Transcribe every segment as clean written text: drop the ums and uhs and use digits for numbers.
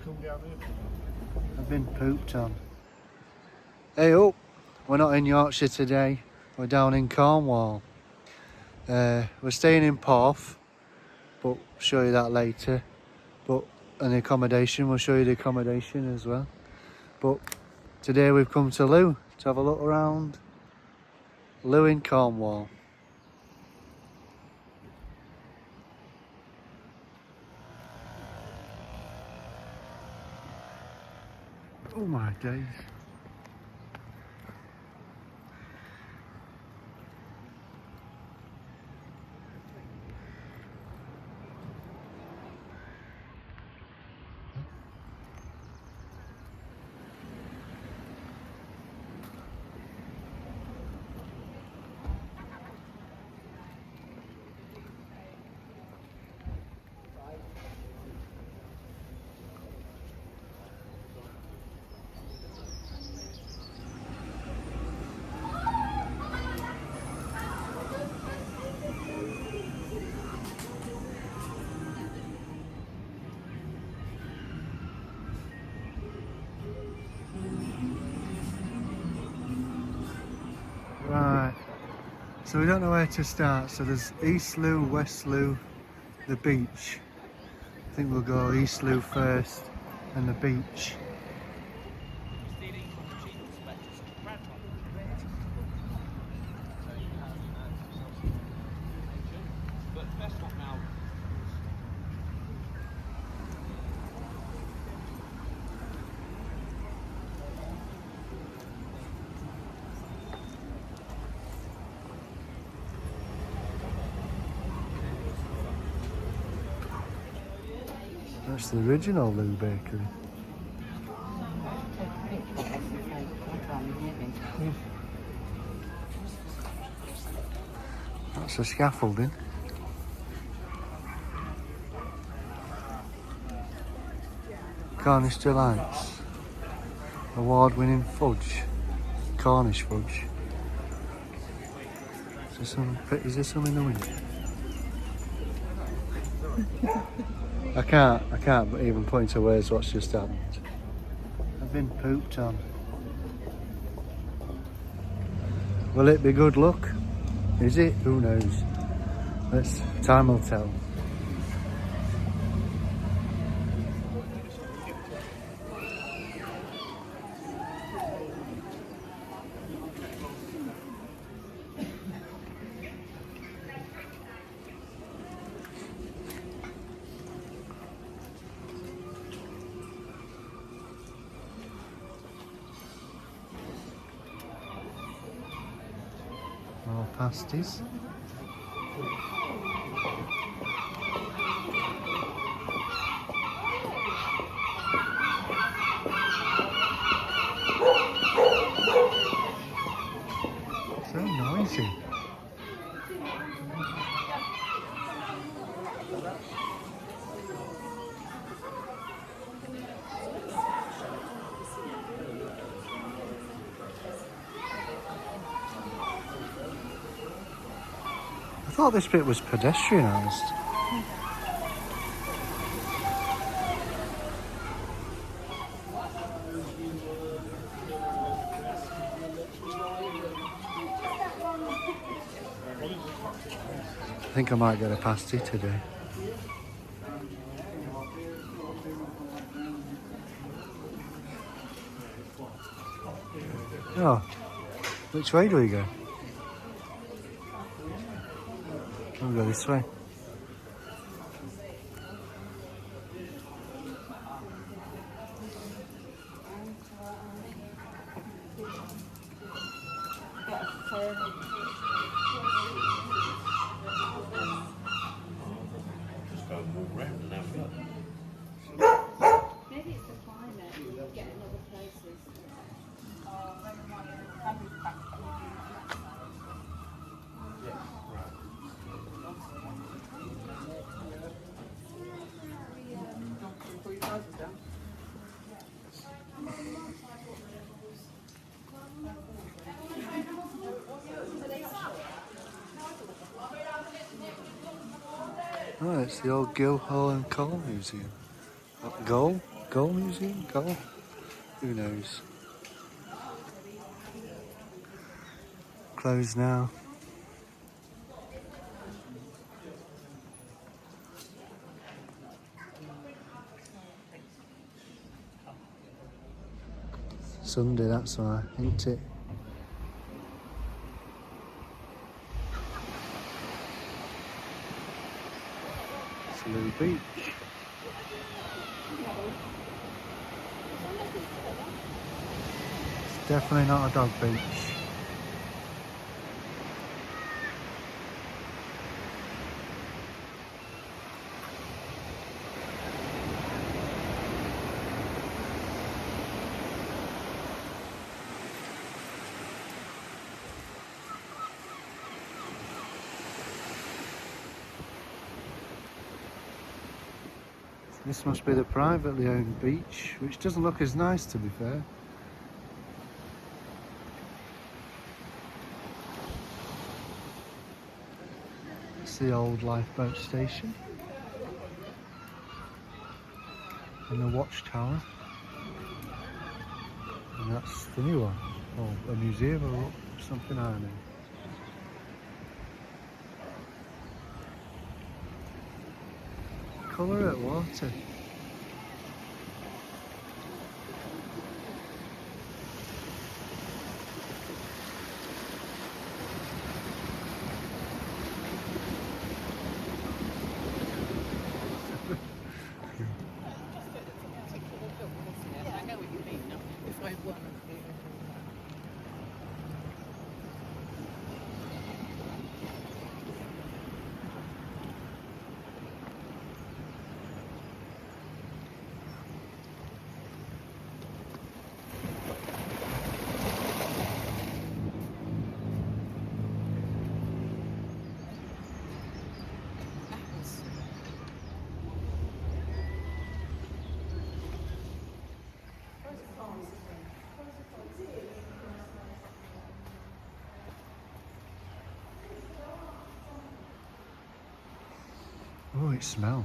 I've been pooped on. Hey up, we're not in Yorkshire today, we're down in Cornwall. We're staying in Porth, but we'll show you that later. But and the accommodation, we'll show you the accommodation as well. But today we've come to Looe to have a look around. Looe in Cornwall. Oh my days. Right, so we don't know where to start. So there's East Looe, West Looe, the beach. I think we'll go East Looe first and the beach. That's the original Looe bakery. That's the scaffolding. Cornish Delights. Award-winning fudge. Cornish fudge. Is there some in the window? I can't even put into words what's just happened. I've been pooped on. Will it be good luck? Is it? Who knows? Time will tell. More pasties. So noisy. I thought this bit was pedestrianised. I think I might get a pasty today. Oh, which way do we go? We'll go this way. Just go and walk around and have a look. Maybe it's the climate, you'll get in other places. Oh, it's the old Guildhall and Coal Museum. Gull Gull Museum? Gull? Who knows? Closed now. Sunday, that's why, ain't it? It's Looe Beach. It's definitely not a dog beach. This must be the privately owned beach, which doesn't look as nice, to be fair. It's the old lifeboat station. And the watchtower. And that's the new one. Or a museum or something, I don't know. Colour at water. Oh, it smells.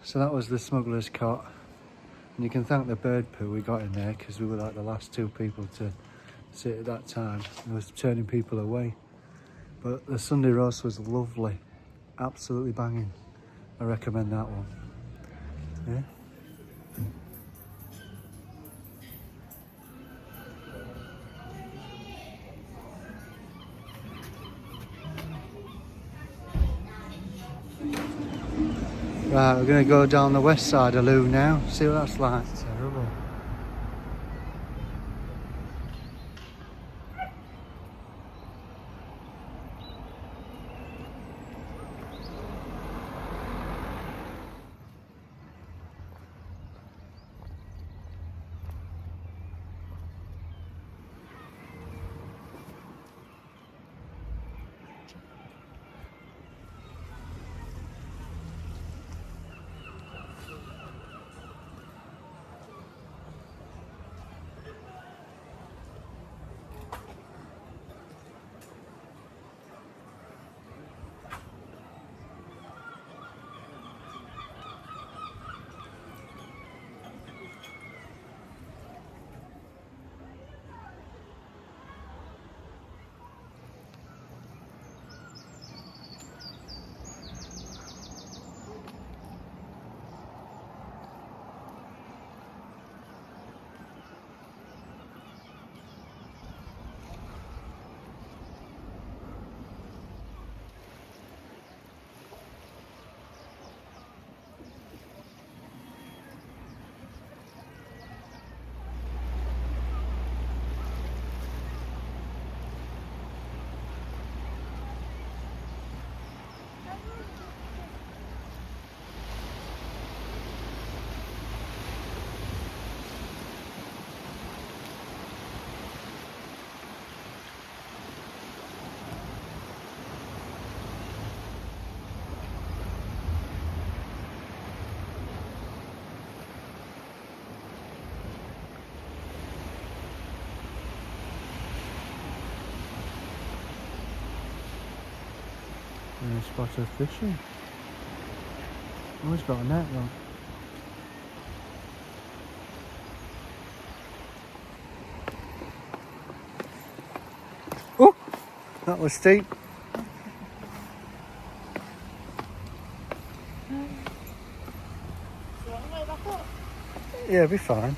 So that was the smuggler's cot, and you can thank the bird poo we got in there because we were like the last two people to sit at that time. It was turning people away. But the Sunday roast was lovely, absolutely banging. I recommend that one. Yeah. Right, we're going to go down the west side of Looe now, see what that's like. Terrible. And a spot of fishing. Oh, he's got a net though. Oh, that was steep. Yeah, it'll be fine.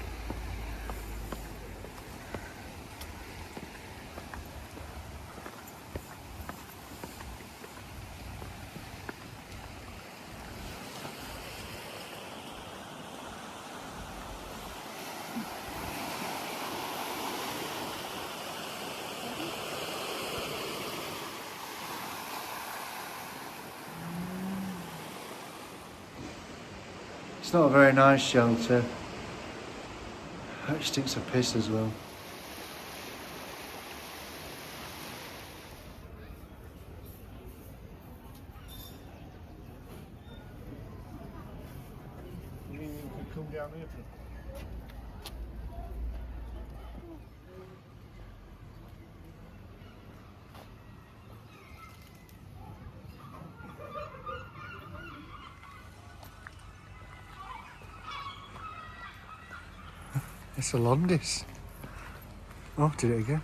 It's not a very nice shelter. It stinks of piss as well. You mean you could come down here? It's a Londis. Oh, did it again.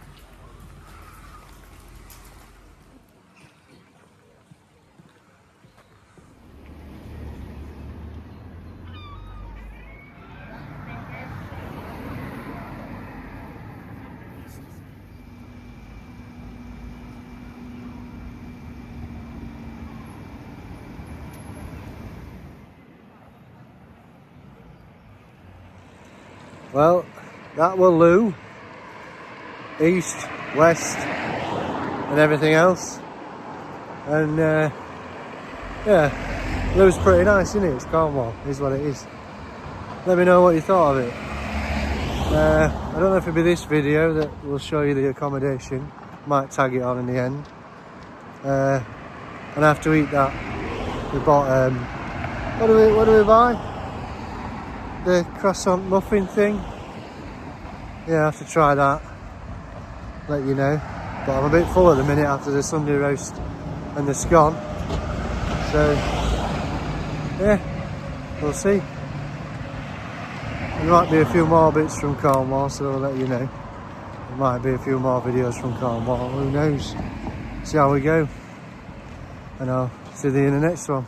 Well, that will Looe, east, west, and everything else. And yeah, Looe's pretty nice, isn't it? It's Cornwall, is what it is. Let me know what you thought of it. I don't know if it'll be this video that will show you the accommodation. Might tag it on in the end. And after we eat that, we bought what do we buy? The croissant muffin thing. Yeah, I have to try that. Let you know. But I'm a bit full at the minute after the Sunday roast and the scone. So yeah, we'll see. There might be a few more bits from Cornwall, so I'll let you know. There might be a few more videos from Cornwall, who knows. see how we go. And I'll see you in the next one.